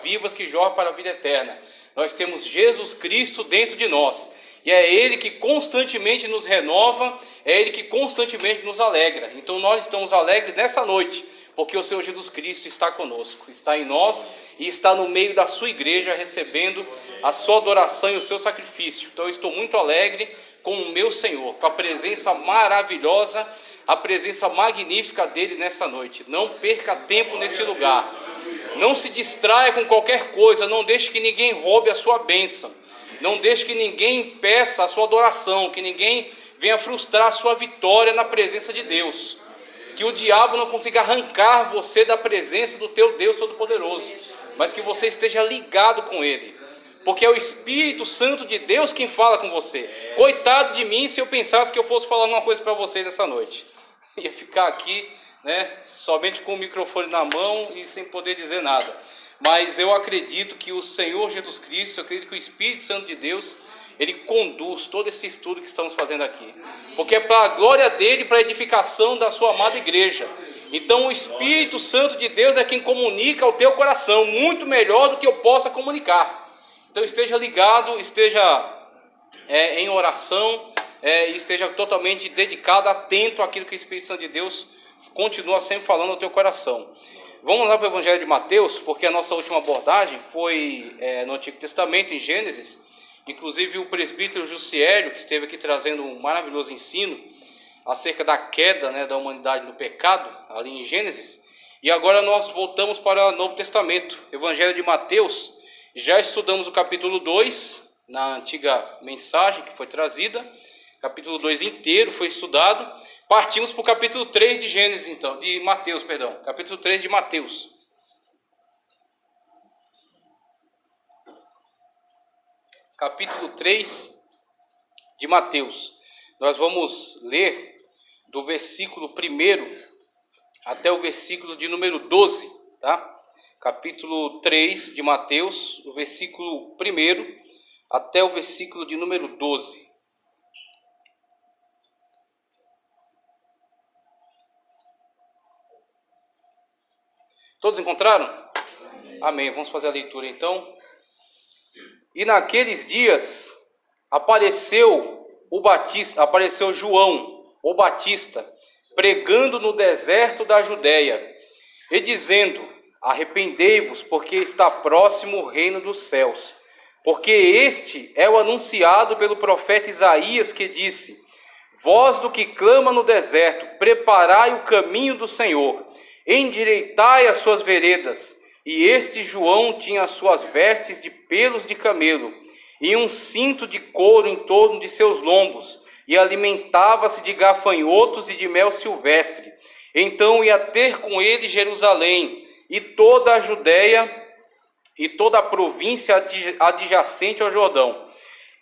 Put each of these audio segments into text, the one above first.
vivas que jorram para a vida eterna. Nós temos Jesus Cristo dentro de nós. E é Ele que constantemente nos renova, é Ele que constantemente nos alegra. Então nós estamos alegres nessa noite, porque o Senhor Jesus Cristo está conosco, está em nós e está no meio da sua igreja, recebendo a sua adoração e o seu sacrifício. Então eu estou muito alegre com o meu Senhor, com a presença maravilhosa, a presença magnífica dEle nessa noite. Não perca tempo nesse lugar, não se distraia com qualquer coisa, não deixe que ninguém roube a sua bênção. Não deixe que ninguém impeça a sua adoração, que ninguém venha frustrar a sua vitória na presença de Deus. Que o diabo não consiga arrancar você da presença do teu Deus Todo-Poderoso, mas que você esteja ligado com Ele, porque é o Espírito Santo de Deus quem fala com você. Coitado de mim se eu pensasse que eu fosse falar uma coisa para vocês essa noite. Ia ficar aqui, somente com o microfone na mão e sem poder dizer nada. Mas eu acredito que o Senhor Jesus Cristo, eu acredito que o Espírito Santo de Deus, Ele conduz todo esse estudo que estamos fazendo aqui. Porque é para a glória dEle, para a edificação da sua amada igreja. Então o Espírito Santo de Deus é quem comunica ao teu coração, muito melhor do que eu possa comunicar. Então esteja ligado, esteja em oração, e esteja totalmente dedicado, atento àquilo que o Espírito Santo de Deus continua sempre falando ao teu coração. Vamos lá para o Evangelho de Mateus, porque a nossa última abordagem foi no Antigo Testamento, em Gênesis. Inclusive o presbítero Jussiélio, que esteve aqui trazendo um maravilhoso ensino acerca da queda, da humanidade no pecado, ali em Gênesis. E agora nós voltamos para o Novo Testamento, Evangelho de Mateus. Já estudamos o capítulo 2, na antiga mensagem que foi trazida. Capítulo 2 inteiro foi estudado. Partimos para o capítulo 3 de Gênesis, então, de Mateus, perdão. Capítulo 3 de Mateus. Capítulo 3 de Mateus. Nós vamos ler do versículo 1 até o versículo de número 12, tá? Capítulo 3 de Mateus, do versículo 1 até o versículo de número 12. Todos encontraram? Amém. Vamos fazer a leitura então. E naqueles dias apareceu João, o Batista, pregando no deserto da Judeia, e dizendo: arrependei-vos, porque está próximo o reino dos céus. Porque este é o anunciado pelo profeta Isaías, que disse: voz do que clama no deserto, preparai o caminho do Senhor, endireitai as suas veredas. E este João tinha as suas vestes de pelos de camelo, e um cinto de couro em torno de seus lombos, e alimentava-se de gafanhotos e de mel silvestre. Então ia ter com ele Jerusalém, e toda a Judeia, e toda a província adjacente ao Jordão.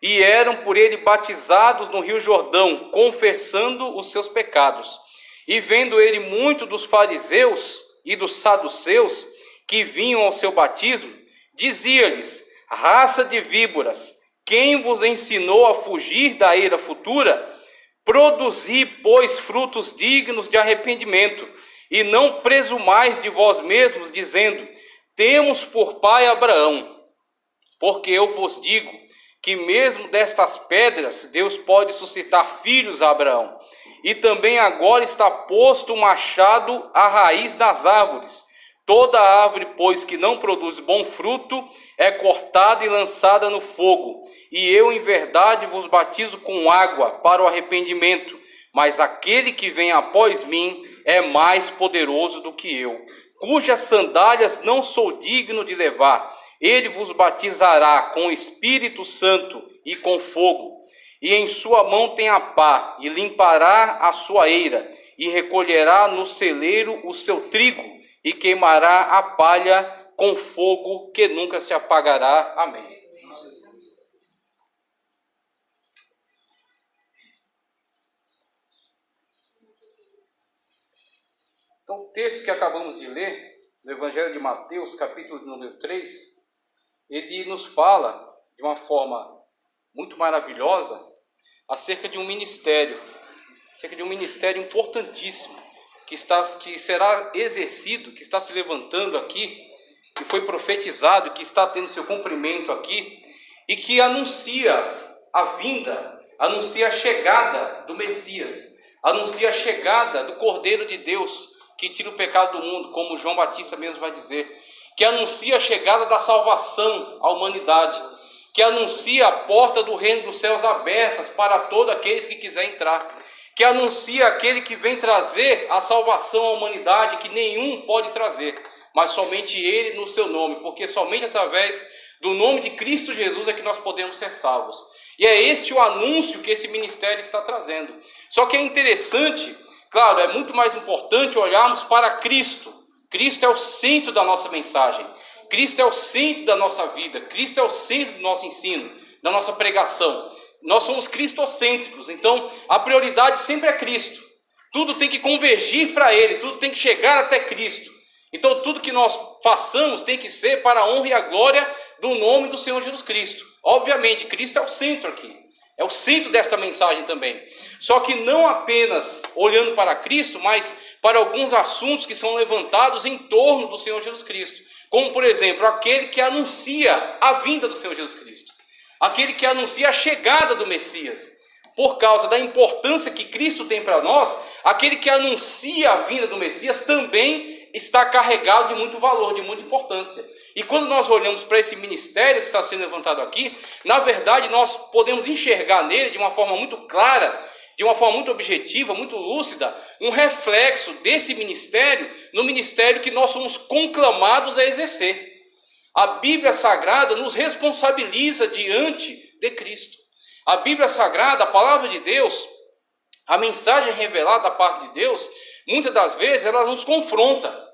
E eram por ele batizados no rio Jordão, confessando os seus pecados. E vendo ele muito dos fariseus e dos saduceus que vinham ao seu batismo, dizia-lhes: raça de víboras, quem vos ensinou a fugir da ira futura? Produzi, pois, frutos dignos de arrependimento, e não presumais de vós mesmos, dizendo: temos por pai Abraão. Porque eu vos digo que mesmo destas pedras Deus pode suscitar filhos a Abraão. E também agora está posto o machado à raiz das árvores. Toda árvore, pois, que não produz bom fruto, é cortada e lançada no fogo. E eu, em verdade, vos batizo com água para o arrependimento. Mas aquele que vem após mim é mais poderoso do que eu, cujas sandálias não sou digno de levar. Ele vos batizará com o Espírito Santo e com fogo. E em sua mão tem a pá, e limpará a sua eira, e recolherá no celeiro o seu trigo, e queimará a palha com fogo que nunca se apagará. Amém. Então o texto que acabamos de ler, no Evangelho de Mateus, capítulo número 3, ele nos fala de uma forma muito maravilhosa acerca de um ministério importantíssimo, que será exercido, que está se levantando aqui que foi profetizado, que está tendo seu cumprimento aqui, e que anuncia a vinda, anuncia a chegada do Messias, anuncia a chegada do Cordeiro de Deus, que tira o pecado do mundo, como João Batista mesmo vai dizer, que anuncia a chegada da salvação à humanidade, que anuncia a porta do reino dos céus abertas para todos aqueles que quiserem entrar, que anuncia aquele que vem trazer a salvação à humanidade, que nenhum pode trazer, mas somente Ele no seu nome, porque somente através do nome de Cristo Jesus é que nós podemos ser salvos. E é este o anúncio que esse ministério está trazendo. Só que é interessante, claro, é muito mais importante olharmos para Cristo. Cristo é o centro da nossa mensagem. Cristo é o centro da nossa vida. Cristo é o centro do nosso ensino, da nossa pregação. Nós somos cristocêntricos, então a prioridade sempre é Cristo. Tudo tem que convergir para Ele, tudo tem que chegar até Cristo. Então tudo que nós façamos tem que ser para a honra e a glória do nome do Senhor Jesus Cristo. Obviamente, Cristo é o centro aqui. É o centro desta mensagem também. Só que não apenas olhando para Cristo, mas para alguns assuntos que são levantados em torno do Senhor Jesus Cristo. Como, por exemplo, aquele que anuncia a vinda do Senhor Jesus Cristo. Aquele que anuncia a chegada do Messias. Por causa da importância que Cristo tem para nós, aquele que anuncia a vinda do Messias também está carregado de muito valor, de muita importância. E quando nós olhamos para esse ministério que está sendo levantado aqui, na verdade nós podemos enxergar nele de uma forma muito clara, de uma forma muito objetiva, muito lúcida, um reflexo desse ministério no ministério que nós somos conclamados a exercer. A Bíblia Sagrada nos responsabiliza diante de Cristo. A Bíblia Sagrada, a palavra de Deus, a mensagem revelada da parte de Deus, muitas das vezes ela nos confronta,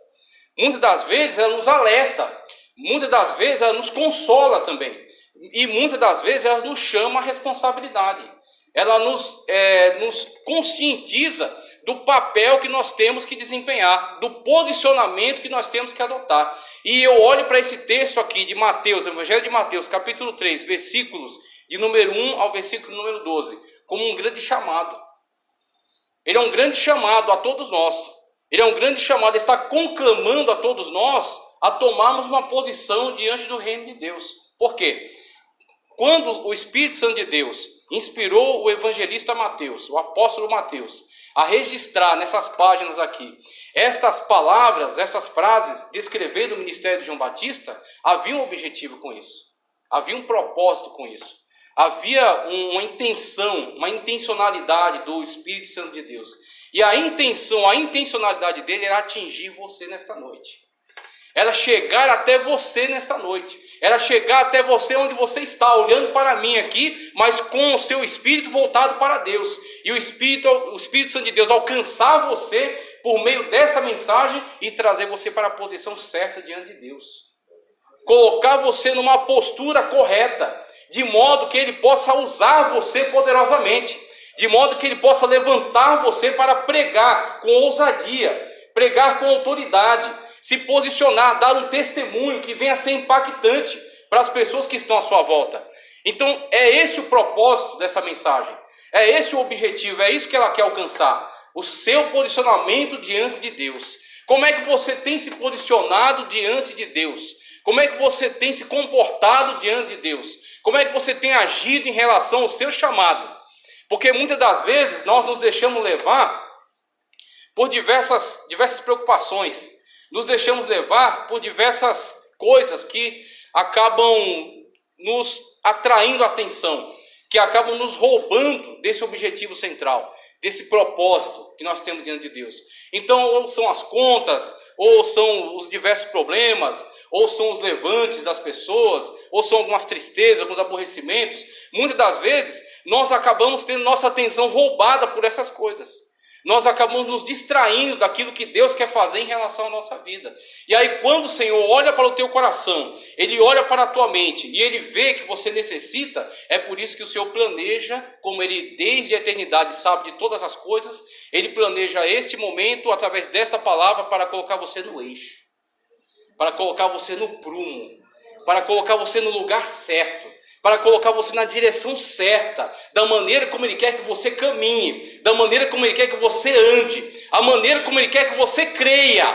muitas das vezes ela nos alerta, muitas das vezes ela nos consola também, e muitas das vezes ela nos chama à responsabilidade, ela nos conscientiza do papel que nós temos que desempenhar, do posicionamento que nós temos que adotar. E eu olho para esse texto aqui de Mateus, Evangelho de Mateus, capítulo 3, versículos de número 1 ao versículo número 12, como um grande chamado. Ele é um grande chamado a todos nós. Ele é um grande chamado, está conclamando a todos nós a tomarmos uma posição diante do reino de Deus. Por quê? Quando o Espírito Santo de Deus inspirou o evangelista Mateus, o apóstolo Mateus, a registrar nessas páginas aqui, estas palavras, essas frases, descrevendo o ministério de João Batista, havia um objetivo com isso. Havia um propósito com isso. Havia uma intenção, uma intencionalidade do Espírito Santo de Deus. E a intencionalidade dele era atingir você nesta noite. Era chegar até você nesta noite. Era chegar até você onde você está, olhando para mim aqui, mas com o seu espírito voltado para Deus. E o Espírito Santo de Deus alcançar você por meio desta mensagem e trazer você para a posição certa diante de Deus. Colocar você numa postura correta, de modo que Ele possa usar você poderosamente, de modo que Ele possa levantar você para pregar com ousadia, pregar com autoridade, se posicionar, dar um testemunho que venha a ser impactante para as pessoas que estão à sua volta. Então é esse o propósito dessa mensagem, é esse o objetivo, é isso que ela quer alcançar, o seu posicionamento diante de Deus. Como é que você tem se posicionado diante de Deus? Como é que você tem se comportado diante de Deus? Como é que você tem agido em relação ao seu chamado? Porque muitas das vezes nós nos deixamos levar por diversas preocupações, nos deixamos levar por diversas coisas que acabam nos atraindo a atenção, que acabam nos roubando desse objetivo central, desse propósito que nós temos diante de Deus. Então, ou são as contas, ou são os diversos problemas, ou são os levantes das pessoas, ou são algumas tristezas, alguns aborrecimentos. Muitas das vezes, nós acabamos tendo nossa atenção roubada por essas coisas. Nós acabamos nos distraindo daquilo que Deus quer fazer em relação à nossa vida. E aí quando o Senhor olha para o teu coração, Ele olha para a tua mente e Ele vê que você necessita, é por isso que o Senhor planeja, como Ele desde a eternidade sabe de todas as coisas, Ele planeja este momento através desta palavra para colocar você no eixo, para colocar você no prumo, para colocar você no lugar certo, para colocar você na direção certa, da maneira como Ele quer que você caminhe, da maneira como Ele quer que você ande, a maneira como Ele quer que você creia,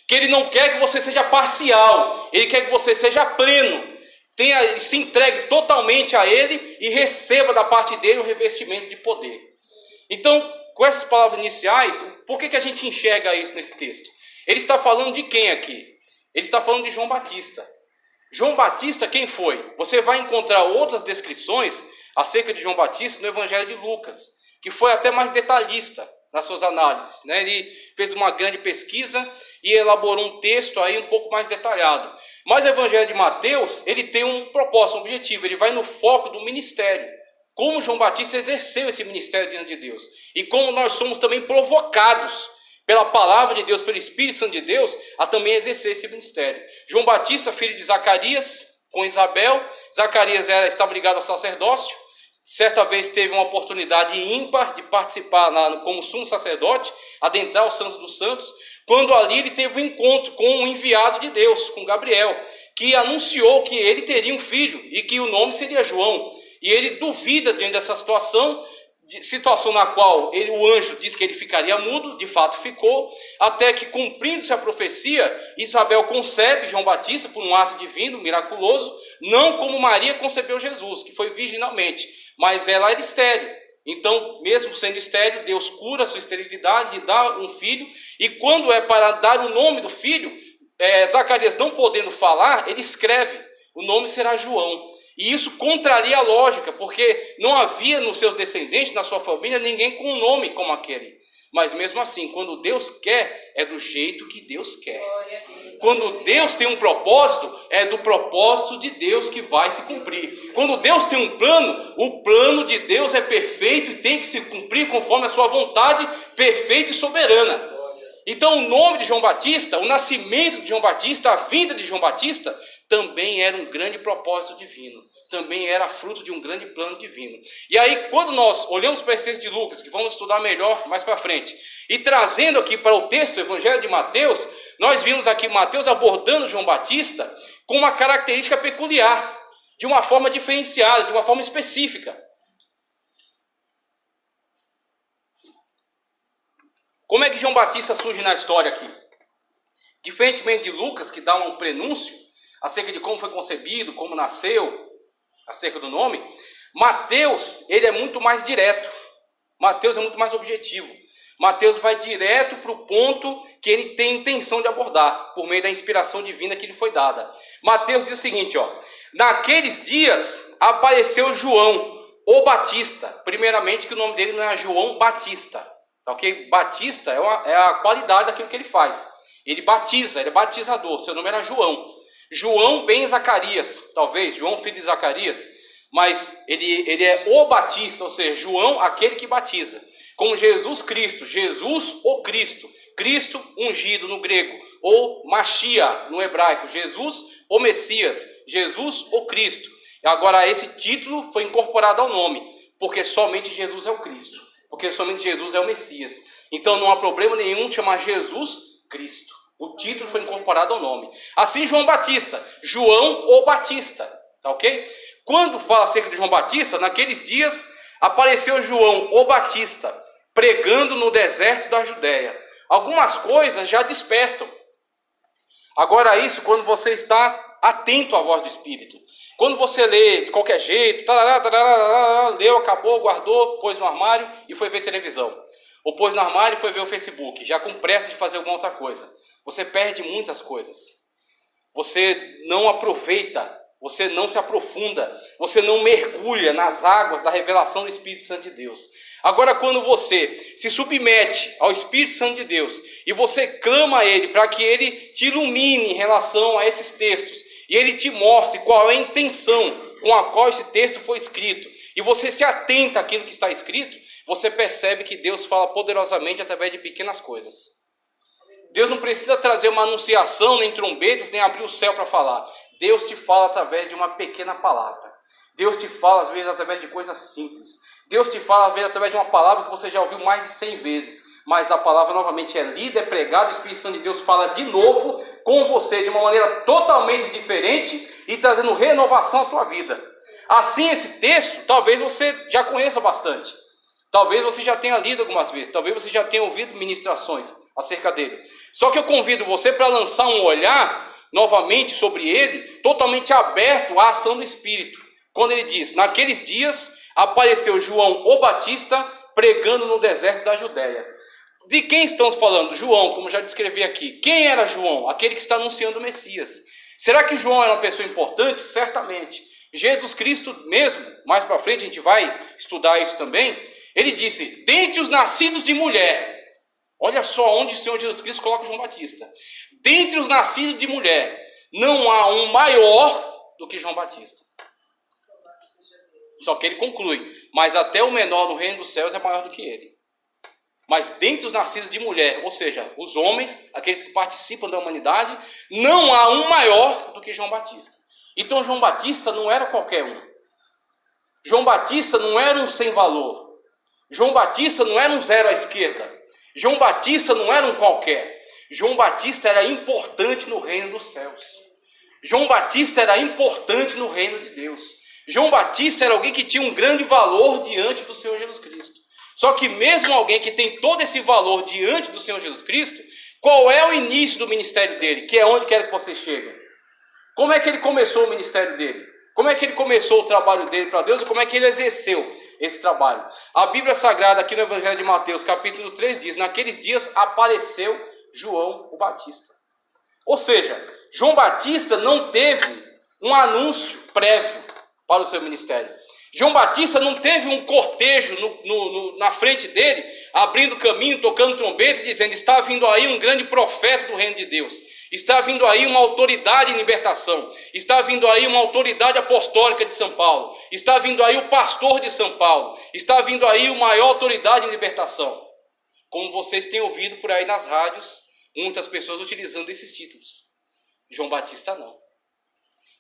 que Ele não quer que você seja parcial, Ele quer que você seja pleno, se entregue totalmente a Ele e receba da parte dEle o revestimento de poder. Então, com essas palavras iniciais, por que a gente enxerga isso nesse texto? Ele está falando de quem aqui? Ele está falando de João Batista. João Batista, quem foi? Você vai encontrar outras descrições acerca de João Batista no Evangelho de Lucas, que foi até mais detalhista nas suas análises, né? Ele fez uma grande pesquisa e elaborou um texto aí um pouco mais detalhado. Mas o Evangelho de Mateus, ele tem um propósito, um objetivo, ele vai no foco do ministério. Como João Batista exerceu esse ministério diante de Deus. E como nós somos também provocados pela palavra de Deus, pelo Espírito Santo de Deus, a também exercer esse ministério. João Batista, filho de Zacarias, com Isabel. Zacarias estava ligado ao sacerdócio. Certa vez teve uma oportunidade ímpar de participar como sumo sacerdote, adentrar o Santo dos Santos, quando ali ele teve um encontro com um enviado de Deus, com Gabriel, que anunciou que ele teria um filho e que o nome seria João. E ele duvida diante dessa situação na qual o anjo disse que ele ficaria mudo, de fato ficou, até que, cumprindo-se a profecia, Isabel concebe João Batista por um ato divino, miraculoso, não como Maria concebeu Jesus, que foi virginalmente, mas ela era estéril. Então, mesmo sendo estéril, Deus cura a sua esterilidade e dá um filho, e quando é para dar o nome do filho, Zacarias não podendo falar, ele escreve, o nome será João. E isso contraria a lógica, porque não havia nos seus descendentes, na sua família, ninguém com um nome como aquele. Mas mesmo assim, quando Deus quer, é do jeito que Deus quer. Quando Deus tem um propósito, é do propósito de Deus que vai se cumprir. Quando Deus tem um plano, o plano de Deus é perfeito e tem que se cumprir conforme a sua vontade perfeita e soberana. Então o nome de João Batista, o nascimento de João Batista, a vinda de João Batista, também era um grande propósito divino. Também era fruto de um grande plano divino. E aí, quando nós olhamos para esse texto de Lucas, que vamos estudar melhor mais para frente, e trazendo aqui para o texto do Evangelho de Mateus, nós vimos aqui Mateus abordando João Batista com uma característica peculiar, de uma forma diferenciada, de uma forma específica. Como é que João Batista surge na história aqui? Diferentemente de Lucas, que dá um prenúncio acerca de como foi concebido, como nasceu, acerca do nome, Mateus, ele é muito mais direto. Mateus é muito mais objetivo. Mateus vai direto para o ponto que ele tem intenção de abordar, por meio da inspiração divina que lhe foi dada. Mateus diz o seguinte, naqueles dias apareceu João, o Batista. Primeiramente que o nome dele não é João Batista. Ok? Batista é a qualidade daquilo que ele faz. Ele batiza, ele é batizador. Seu nome era João. João ben Zacarias, talvez, João filho de Zacarias. Mas ele é o Batista, ou seja, João aquele que batiza. Como Jesus Cristo, Jesus o Cristo. Cristo ungido no grego. Ou Mashiach no hebraico. Jesus o Messias. Jesus o Cristo. Agora esse título foi incorporado ao nome. Porque somente Jesus é o Cristo. Porque somente Jesus é o Messias. Então não há problema nenhum chamar Jesus Cristo. O título foi incorporado ao nome. Assim João Batista. João o Batista. Tá ok? Quando fala acerca de João Batista, naqueles dias apareceu João o Batista, pregando no deserto da Judéia. Algumas coisas já despertam. Agora isso quando você está atento à voz do Espírito. Quando você lê de qualquer jeito, leu, acabou, guardou, pôs no armário e foi ver televisão. Ou pôs no armário e foi ver o Facebook, já com pressa de fazer alguma outra coisa. Você perde muitas coisas. Você não aproveita, você não se aprofunda, você não mergulha nas águas da revelação do Espírito Santo de Deus. Agora, quando você se submete ao Espírito Santo de Deus e você clama a Ele para que Ele te ilumine em relação a esses textos e Ele te mostre qual é a intenção com a qual esse texto foi escrito e você se atenta àquilo que está escrito, você percebe que Deus fala poderosamente através de pequenas coisas. Deus não precisa trazer uma anunciação, nem trombetas, nem abrir o céu para falar. Deus te fala através de uma pequena palavra. Deus te fala às vezes através de coisas simples. Deus te fala às vezes através de uma palavra que você já ouviu mais de 100 vezes. Mas a palavra novamente é lida, é pregada, o Espírito Santo de Deus fala de novo com você de uma maneira totalmente diferente e trazendo renovação à tua vida. Assim esse texto talvez você já conheça bastante. Talvez você já tenha lido algumas vezes, talvez você já tenha ouvido ministrações acerca dele. Só que eu convido você para lançar um olhar novamente sobre ele, totalmente aberto à ação do Espírito. Quando ele diz, naqueles dias apareceu João o Batista pregando no deserto da Judéia. De quem estamos falando? João, como já descrevi aqui. Quem era João? Aquele que está anunciando o Messias. Será que João era uma pessoa importante? Certamente. Jesus Cristo mesmo, mais para frente a gente vai estudar isso também, ele disse, dentre os nascidos de mulher, olha só onde o Senhor Jesus Cristo coloca João Batista, dentre os nascidos de mulher, não há um maior do que João Batista. Só que ele conclui, mas até o menor no reino dos céus é maior do que ele. Mas dentre os nascidos de mulher, ou seja, os homens, aqueles que participam da humanidade, não há um maior do que João Batista. Então João Batista não era qualquer um. João Batista não era um sem valor. João Batista não era um zero à esquerda. João Batista não era um qualquer. João Batista era importante no reino dos céus. João Batista era importante no reino de Deus. João Batista era alguém que tinha um grande valor diante do Senhor Jesus Cristo. Só que mesmo alguém que tem todo esse valor diante do Senhor Jesus Cristo, qual é o início do ministério dele? Que é onde quer que você chegue. Como é que ele começou o ministério dele? Como é que ele começou o trabalho dele para Deus e como é que ele exerceu esse trabalho? A Bíblia Sagrada aqui no Evangelho de Mateus, capítulo 3, diz, naqueles dias apareceu João o Batista. Ou seja, João Batista não teve um anúncio prévio para o seu ministério. João Batista não teve um cortejo na frente dele, abrindo caminho, tocando trombeta e dizendo, está vindo aí um grande profeta do reino de Deus, está vindo aí uma autoridade em libertação, está vindo aí uma autoridade apostólica de São Paulo, está vindo aí o pastor de São Paulo, está vindo aí uma maior autoridade em libertação. Como vocês têm ouvido por aí nas rádios, muitas pessoas utilizando esses títulos. João Batista não.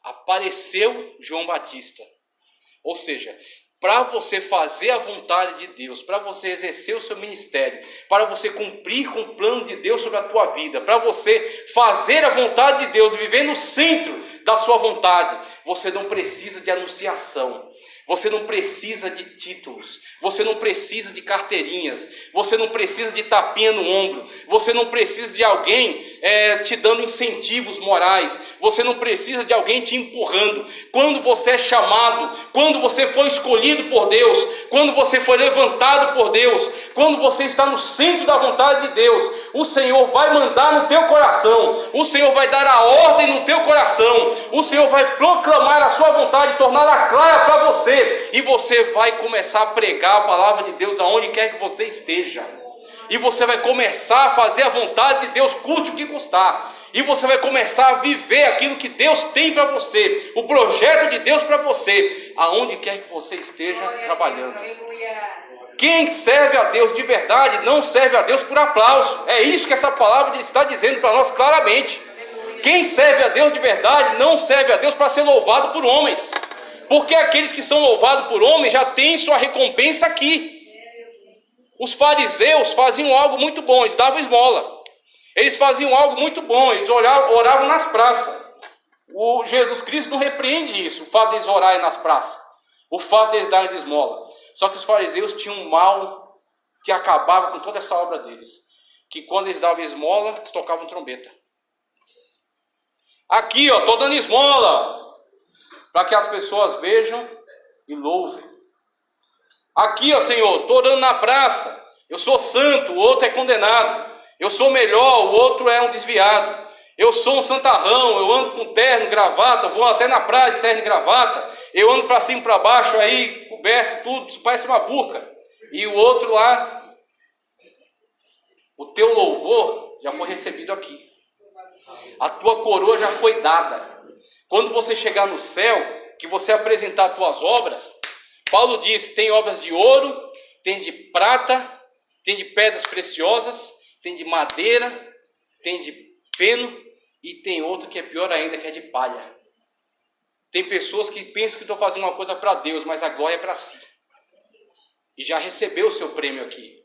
Apareceu João Batista. Ou seja, para você fazer a vontade de Deus, para você exercer o seu ministério, para você cumprir com o plano de Deus sobre a tua vida, para você fazer a vontade de Deus, viver no centro da sua vontade, você não precisa de anunciação. Você não precisa de títulos, você não precisa de carteirinhas, você não precisa de tapinha no ombro, você não precisa de alguém te dando incentivos morais, você não precisa de alguém te empurrando. Quando você é chamado, quando você foi escolhido por Deus, quando você foi levantado por Deus, quando você está no centro da vontade de Deus, o Senhor vai mandar no teu coração, o Senhor vai dar a ordem no teu coração, o Senhor vai proclamar a sua vontade, torná-la clara para você. E você vai começar a pregar a palavra de Deus aonde quer que você esteja. E você vai começar a fazer a vontade de Deus, custe o que custar. E você vai começar a viver aquilo que Deus tem para você, o projeto de Deus para você, aonde quer que você esteja trabalhando. Quem serve a Deus de verdade não serve a Deus por aplauso. É isso que essa palavra está dizendo para nós claramente. Quem serve a Deus de verdade não serve a Deus para ser louvado por homens. Porque aqueles que são louvados por homens já têm sua recompensa aqui. Os fariseus faziam algo muito bom, eles davam esmola. Eles faziam algo muito bom, eles oravam nas praças. O Jesus Cristo não repreende isso, o fato de eles orarem nas praças. O fato de eles darem de esmola. Só que os fariseus tinham um mal que acabava com toda essa obra deles. Que quando eles davam esmola, eles tocavam trombeta. Aqui, estou dando esmola. Para que as pessoas vejam e louvem. Aqui, Senhor, estou orando na praça. Eu sou santo, o outro é condenado. Eu sou melhor, o outro é um desviado. Eu sou um santarrão, eu ando com terno, gravata, vou até na praia de terno e gravata. Eu ando para cima e para baixo aí, coberto, tudo, parece uma burca. E o outro lá, o teu louvor já foi recebido aqui. A tua coroa já foi dada. Quando você chegar no céu, que você apresentar as tuas obras, Paulo disse, tem obras de ouro, tem de prata, tem de pedras preciosas, tem de madeira, tem de feno e tem outra que é pior ainda, que é de palha. Tem pessoas que pensam que estão fazendo uma coisa para Deus, mas a glória é para si. E já recebeu o seu prêmio aqui.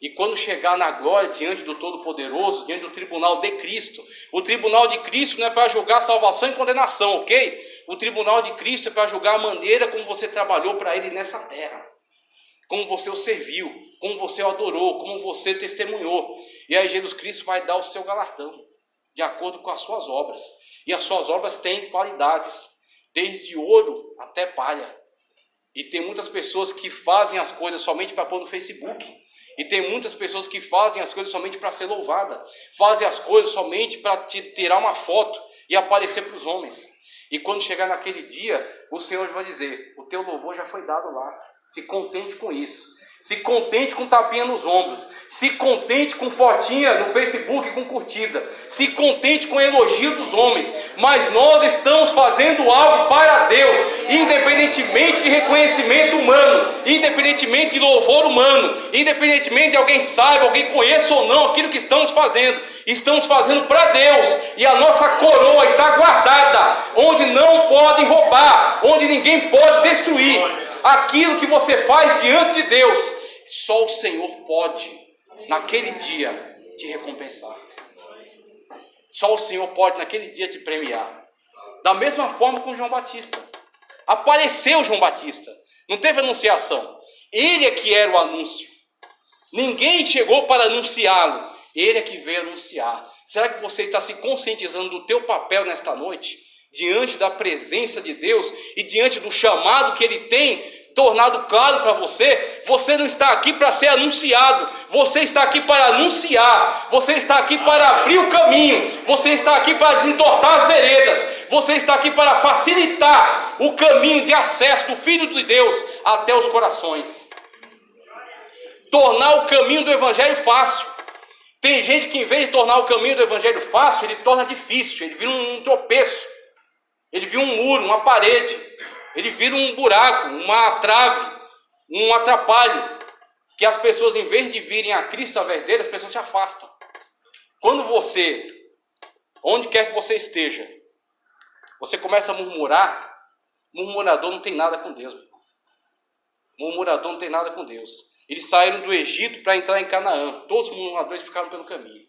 E quando chegar na glória, diante do Todo-Poderoso, diante do tribunal de Cristo, o tribunal de Cristo não é para julgar salvação e condenação, ok? O tribunal de Cristo é para julgar a maneira como você trabalhou para Ele nessa terra. como você o serviu, como você o adorou, como você testemunhou. E aí Jesus Cristo vai dar o seu galardão, de acordo com as suas obras. E as suas obras têm qualidades, desde ouro até palha. E tem muitas pessoas que fazem as coisas somente para pôr no Facebook. E tem muitas pessoas que fazem as coisas somente para ser louvada. Fazem as coisas somente para tirar uma foto e aparecer para os homens. E quando chegar naquele dia, o Senhor vai dizer: o teu louvor já foi dado lá. Se contente com isso. Se contente com tapinha nos ombros. Se contente com fotinha no Facebook com curtida. Se contente com elogio dos homens. Mas nós estamos fazendo algo para Deus, independentemente de reconhecimento humano, independentemente de louvor humano, independentemente de alguém saiba, alguém conheça ou não aquilo que estamos fazendo. Estamos fazendo para Deus. E a nossa coroa está guardada, onde não podem roubar, onde ninguém pode destruir. Aquilo que você faz diante de Deus, só o Senhor pode, naquele dia, te recompensar. Só o Senhor pode, naquele dia, te premiar. Da mesma forma com João Batista. Apareceu João Batista, não teve anunciação. Ele é que era o anúncio. Ninguém chegou para anunciá-lo. Ele é que veio anunciar. Será que você está se conscientizando do teu papel nesta noite? Diante da presença de Deus e diante do chamado que Ele tem tornado claro para você, você não está aqui para ser anunciado, você está aqui para anunciar, você está aqui para abrir o caminho, você está aqui para desentortar as veredas, você está aqui para facilitar o caminho de acesso do Filho de Deus até os corações. Tornar o caminho do Evangelho fácil. Tem gente que, em vez de tornar o caminho do Evangelho fácil, ele torna difícil, ele vira um tropeço. Ele vira um muro, uma parede. Ele vira um buraco, uma trave, um atrapalho. Que as pessoas, em vez de virem a Cristo através dele, as pessoas se afastam. Quando você, onde quer que você esteja, você começa a murmurar, murmurador não tem nada com Deus. Murmurador não tem nada com Deus. Eles saíram do Egito para entrar em Canaã. Todos os murmuradores ficaram pelo caminho.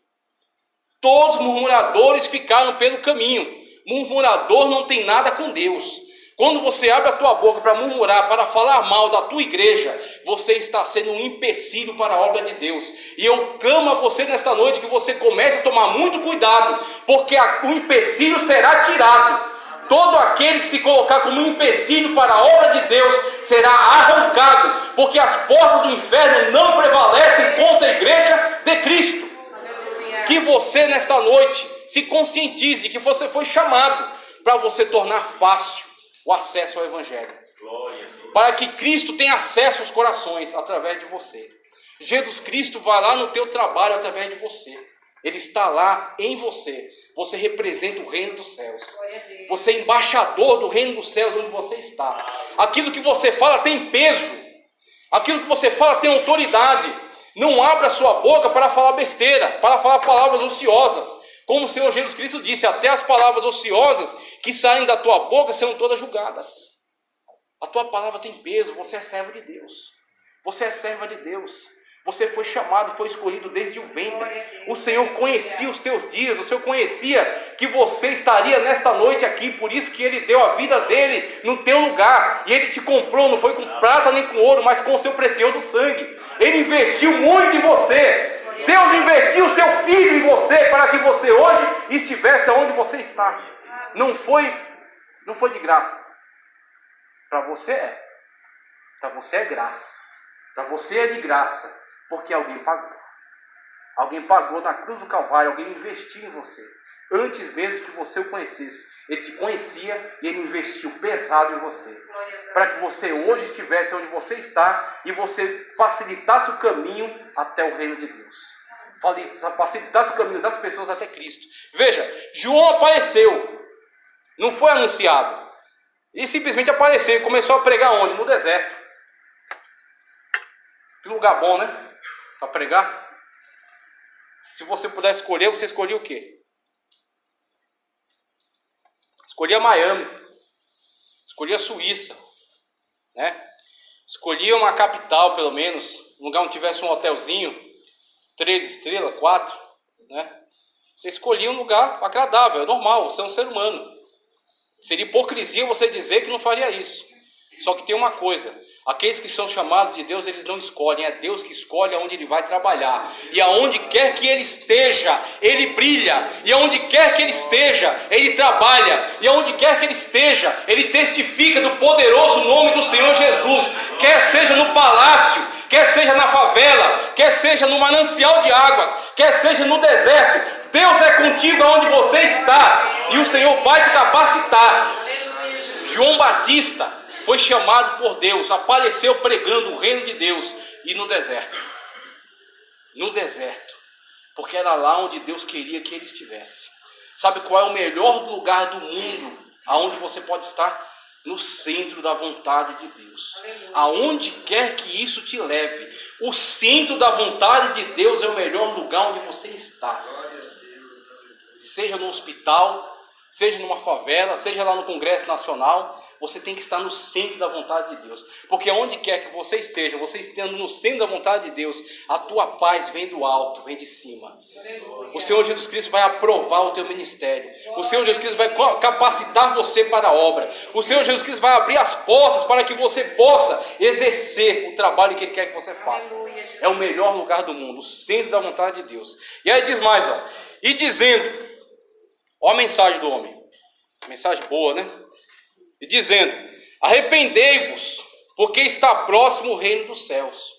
Todos os murmuradores ficaram pelo caminho. Murmurador não tem nada com Deus. Quando você abre a tua boca para murmurar, para falar mal da tua igreja, você está sendo um empecilho para a obra de Deus. E eu clamo a você nesta noite que você comece a tomar muito cuidado, porque o empecilho será tirado. Todo aquele que se colocar como um empecilho para a obra de Deus será arrancado, porque as portas do inferno não prevalecem contra a igreja de Cristo. Que você nesta noite se conscientize de que você foi chamado para você tornar fácil o acesso ao Evangelho, para que Cristo tenha acesso aos corações através de você. Jesus Cristo vai lá no teu trabalho através de você. Ele está lá em você. Você representa o reino dos céus. Você é embaixador do reino dos céus onde você está. Aquilo que você fala tem peso. Aquilo que você fala tem autoridade. Não abra sua boca para falar besteira, para falar palavras ociosas. Como o Senhor Jesus Cristo disse, até as palavras ociosas que saem da tua boca serão todas julgadas. A tua palavra tem peso, você é servo de Deus. Você é serva de Deus. Você foi chamado, foi escolhido desde o ventre. O Senhor conhecia os teus dias, o Senhor conhecia que você estaria nesta noite aqui, por isso que Ele deu a vida dEle no teu lugar. E Ele te comprou, não foi com prata nem com ouro, mas com o seu precioso sangue. Ele investiu muito em você. Deus investiu o seu Filho em você para que você hoje estivesse onde você está. Não foi de graça. Para você é. Para você é graça. Para você é de graça. Porque alguém pagou. Alguém pagou na cruz do Calvário. Alguém investiu em você. Antes mesmo de que você o conhecesse. Ele te conhecia e Ele investiu pesado em você. Para que você hoje estivesse onde você está e você facilitasse o caminho até o reino de Deus. Facilitasse o caminho das pessoas até Cristo. Veja, João apareceu. Não foi anunciado. E simplesmente apareceu e começou a pregar onde? No deserto. Que lugar bom, né? Para pregar. Se você pudesse escolher, você escolhia o quê? Escolhia Miami. Escolhia Suíça. Né? Escolhia uma capital, pelo menos. Um lugar onde tivesse um hotelzinho. 3 estrelas, 4. Né? Você escolhia um lugar agradável, é normal. Você é um ser humano. Seria hipocrisia você dizer que não faria isso. Só que tem uma coisa: aqueles que são chamados de Deus, eles não escolhem, é Deus que escolhe aonde ele vai trabalhar. E aonde quer que ele esteja, ele brilha. E aonde quer que ele esteja, ele trabalha. E aonde quer que ele esteja, ele testifica do poderoso nome do Senhor Jesus. Quer seja no palácio, quer seja na favela, quer seja no manancial de águas, quer seja no deserto, Deus é contigo aonde você está. E o Senhor vai te capacitar. João Batista foi chamado por Deus, apareceu pregando o reino de Deus, e no deserto, porque era lá onde Deus queria que ele estivesse. Sabe qual é o melhor lugar do mundo aonde você pode estar? No centro da vontade de Deus. Aonde quer que isso te leve, o centro da vontade de Deus é o melhor lugar onde você está. Seja no hospital, seja numa favela, seja lá no Congresso Nacional, você tem que estar no centro da vontade de Deus. Porque onde quer que você esteja no centro da vontade de Deus, a tua paz vem do alto, vem de cima. O Senhor Jesus Cristo vai aprovar o teu ministério. O Senhor Jesus Cristo vai capacitar você para a obra. O Senhor Jesus Cristo vai abrir as portas para que você possa exercer o trabalho que Ele quer que você faça. É o melhor lugar do mundo, o centro da vontade de Deus. E aí diz mais, e dizendo... Olha a mensagem do homem, mensagem boa, né? E dizendo: arrependei-vos, porque está próximo o reino dos céus.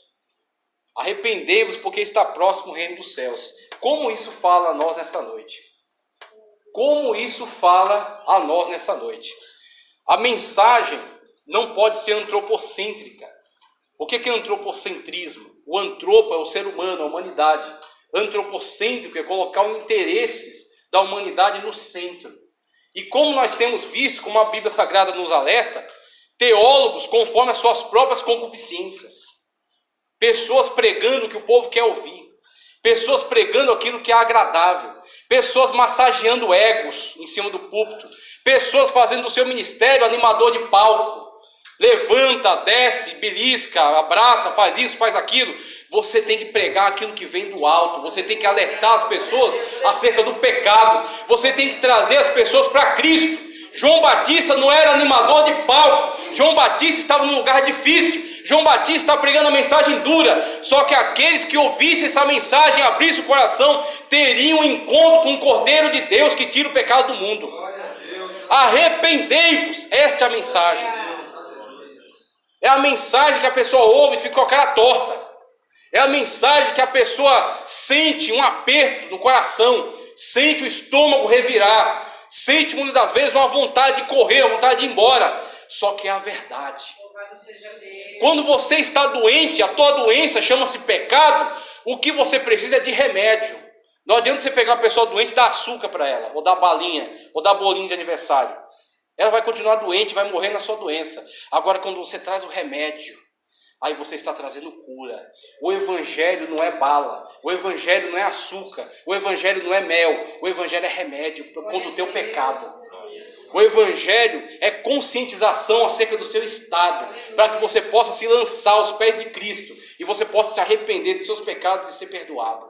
Arrependei-vos, porque está próximo o reino dos céus. Como isso fala a nós nesta noite? Como isso fala a nós nesta noite? A mensagem não pode ser antropocêntrica. O que é antropocentrismo? O antropo é o ser humano, a humanidade. Antropocêntrico é colocar os interesses da humanidade no centro. E como nós temos visto, como a Bíblia Sagrada nos alerta, teólogos conforme as suas próprias concupiscências, pessoas pregando o que o povo quer ouvir, pessoas pregando aquilo que é agradável, pessoas massageando egos em cima do púlpito, pessoas fazendo do seu ministério animador de palco. Levanta, desce, belisca, abraça, faz isso, faz aquilo. Você tem que pregar aquilo que vem do alto. Você tem que alertar as pessoas acerca do pecado. Você tem que trazer as pessoas para Cristo. João Batista não era animador de palco. João Batista estava num lugar difícil. João Batista estava pregando a mensagem dura. Só que aqueles que ouvissem essa mensagem, abrissem o coração, teriam um encontro com o Cordeiro de Deus que tira o pecado do mundo. Arrependei-vos. Esta é a mensagem. É a mensagem que a pessoa ouve e fica com a cara torta. É a mensagem que a pessoa sente um aperto no coração, sente o estômago revirar, sente muitas das vezes uma vontade de correr, uma vontade de ir embora. Só que é a verdade. Quando você está doente, a tua doença chama-se pecado, o que você precisa é de remédio. Não adianta você pegar uma pessoa doente e dar açúcar para ela, ou dar balinha, ou dar bolinho de aniversário. Ela vai continuar doente, vai morrer na sua doença. Agora, quando você traz o remédio, aí você está trazendo cura. O evangelho não é bala, o evangelho não é açúcar, o evangelho não é mel, o evangelho é remédio contra o teu pecado. O evangelho é conscientização acerca do seu estado, para que você possa se lançar aos pés de Cristo e você possa se arrepender de seus pecados e ser perdoado.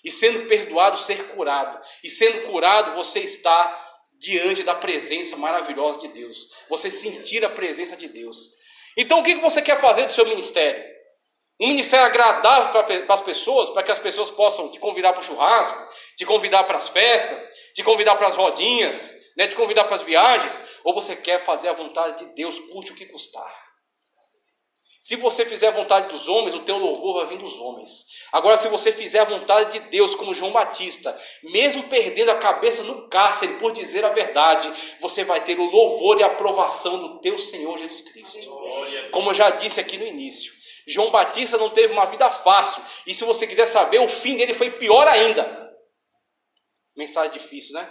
E sendo perdoado, ser curado. E sendo curado, você está diante da presença maravilhosa de Deus. Você sentir a presença de Deus. Então o que você quer fazer do seu ministério? Um ministério agradável para as pessoas, para que as pessoas possam te convidar para o churrasco, te convidar para as festas, te convidar para as rodinhas, te convidar para as viagens? Ou você quer fazer a vontade de Deus, custe o que custar? Se você fizer a vontade dos homens, o teu louvor vai vir dos homens. Agora, se você fizer a vontade de Deus, como João Batista, mesmo perdendo a cabeça no cárcere por dizer a verdade, você vai ter o louvor e a aprovação do teu Senhor Jesus Cristo. Como eu já disse aqui no início, João Batista não teve uma vida fácil. E se você quiser saber, o fim dele foi pior ainda. Mensagem difícil, né?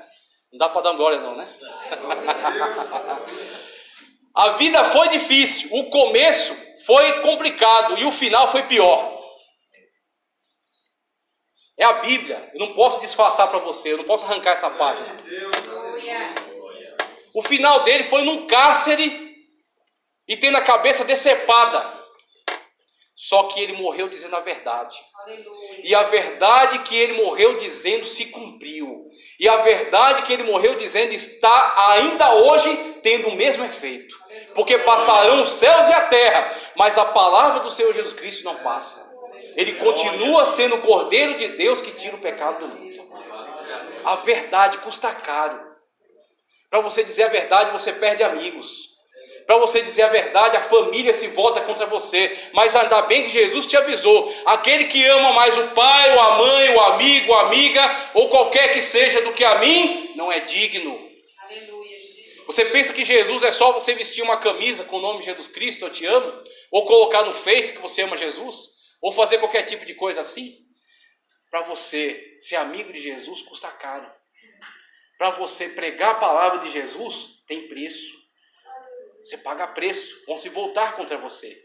Não dá para dar glória não, né? A vida foi difícil, o começo foi complicado e o final foi pior. É a Bíblia, eu não posso disfarçar para você, eu não posso arrancar essa página. O final dele foi num cárcere e tendo a cabeça decepada. Só que ele morreu dizendo a verdade. E a verdade que ele morreu dizendo se cumpriu. E a verdade que ele morreu dizendo está ainda hoje tendo o mesmo efeito. Porque passarão os céus e a terra, mas a palavra do Senhor Jesus Cristo não passa. Ele continua sendo o Cordeiro de Deus que tira o pecado do mundo. A verdade custa caro. Para você dizer a verdade, você perde amigos. Para você dizer a verdade, a família se volta contra você. Mas ainda bem que Jesus te avisou. Aquele que ama mais o pai, ou a mãe, o amigo, a amiga, ou qualquer que seja do que a mim, não é digno. Aleluia, Jesus. Você pensa que Jesus é só você vestir uma camisa com o nome de Jesus Cristo, eu te amo? Ou colocar no Face que você ama Jesus? Ou fazer qualquer tipo de coisa assim? Para você ser amigo de Jesus custa caro. Para você pregar a palavra de Jesus tem preço. Você paga preço, vão se voltar contra você.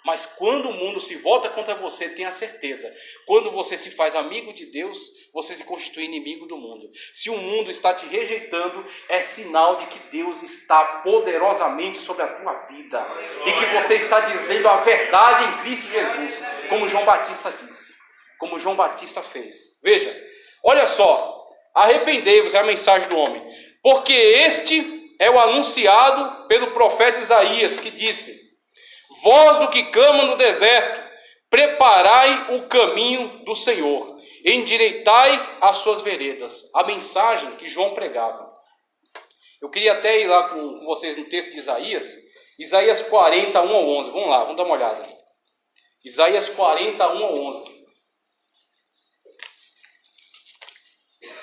Mas quando o mundo se volta contra você, tenha certeza. Quando você se faz amigo de Deus, você se constitui inimigo do mundo. Se o mundo está te rejeitando, é sinal de que Deus está poderosamente sobre a tua vida. E que você está dizendo a verdade em Cristo Jesus. Como João Batista disse. Como João Batista fez. Veja, olha só. Arrependei-vos, é a mensagem do homem. Porque este é o anunciado pelo profeta Isaías, que disse: voz do que clama no deserto, preparai o caminho do Senhor, endireitai as suas veredas. A mensagem que João pregava. Eu queria até ir lá com vocês no texto de Isaías, Isaías 40, 1 ao 11. Vamos lá, vamos dar uma olhada. Isaías 40, 1 ao 11.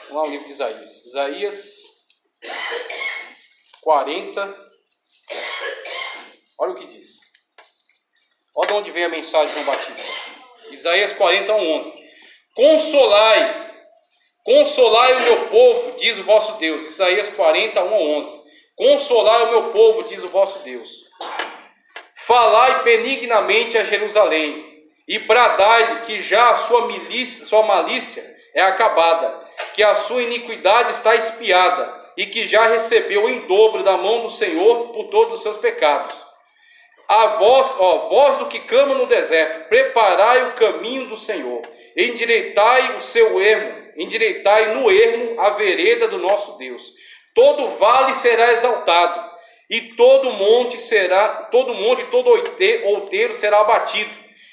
Vamos lá, o livro de Isaías. Isaías 40, olha o que diz. Olha de onde vem a mensagem de João Batista. Isaías 40, 11. Consolai o meu povo, diz o vosso Deus. Isaías 40, 1 a 11. Consolai o meu povo, diz o vosso Deus. Falai benignamente a Jerusalém, e bradai-lhe que já a sua malícia é acabada, que a sua iniquidade está expiada, e que já recebeu em dobro da mão do Senhor por todos os seus pecados. A voz do que clama no deserto, preparai o caminho do Senhor, endireitai o seu ermo, endireitai no ermo a vereda do nosso Deus. Todo vale será exaltado, e todo monte e todo outeiro será abatido,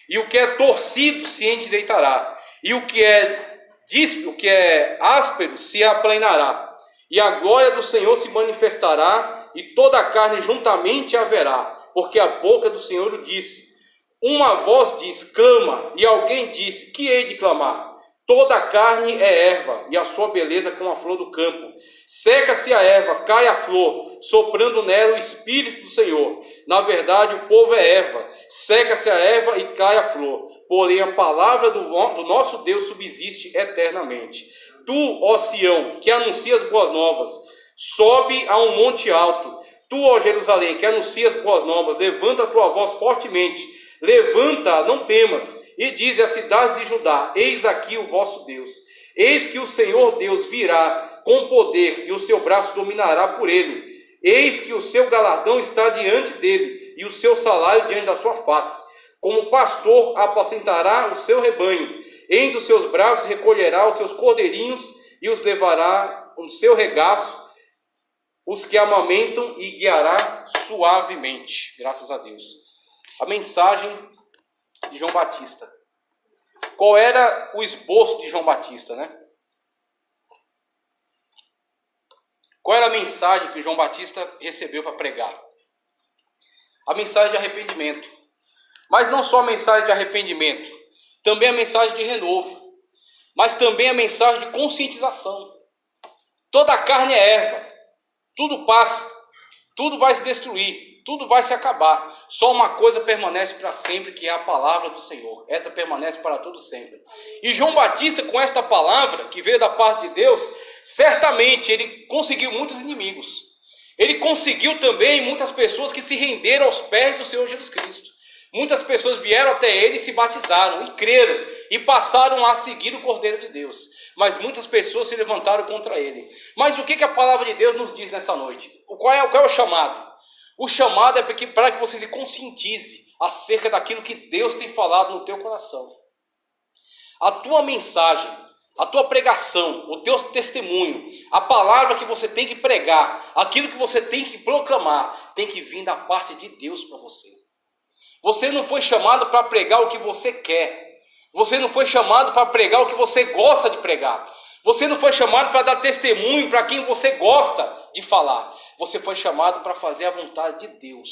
e o que é torcido se endireitará, e o que é áspero se aplanará. E a glória do Senhor se manifestará, e toda a carne juntamente haverá, porque a boca do Senhor o disse. Uma voz diz, clama, e alguém disse, que hei de clamar? Toda a carne é erva, e a sua beleza como a flor do campo. Seca-se a erva, cai a flor, soprando nela o Espírito do Senhor. Na verdade, o povo é erva, seca-se a erva e cai a flor. Porém, a palavra do nosso Deus subsiste eternamente. Tu, ó Sião, que anuncias boas novas, sobe a um monte alto. Tu, ó Jerusalém, que anuncias boas novas, levanta a tua voz fortemente. Levanta, não temas, e dize à cidade de Judá: eis aqui o vosso Deus. Eis que o Senhor Deus virá com poder, e o seu braço dominará por ele. Eis que o seu galardão está diante dele, e o seu salário diante da sua face. Como pastor apacentará o seu rebanho. Entre os seus braços recolherá os seus cordeirinhos e os levará no seu regaço, os que amamentam, e guiará suavemente. Graças a Deus. A mensagem de João Batista. Qual era o esboço de João Batista, né? Qual era a mensagem que João Batista recebeu para pregar? A mensagem de arrependimento. Mas não só a mensagem de arrependimento, também a mensagem de renovo, mas também a mensagem de conscientização. Toda a carne é erva, tudo passa, tudo vai se destruir, tudo vai se acabar. Só uma coisa permanece para sempre, que é a palavra do Senhor. Esta permanece para todo sempre. E João Batista, com esta palavra que veio da parte de Deus, certamente ele conseguiu muitos inimigos. Ele conseguiu também muitas pessoas que se renderam aos pés do Senhor Jesus Cristo. Muitas pessoas vieram até ele e se batizaram, e creram, e passaram a seguir o Cordeiro de Deus. Mas muitas pessoas se levantaram contra ele. Mas o que a palavra de Deus nos diz nessa noite? Qual é o chamado? O chamado é para que você se conscientize acerca daquilo que Deus tem falado no teu coração. A tua mensagem, a tua pregação, o teu testemunho, a palavra que você tem que pregar, aquilo que você tem que proclamar, tem que vir da parte de Deus para você. Você não foi chamado para pregar o que você quer. Você não foi chamado para pregar o que você gosta de pregar. Você não foi chamado para dar testemunho para quem você gosta de falar. Você foi chamado para fazer a vontade de Deus.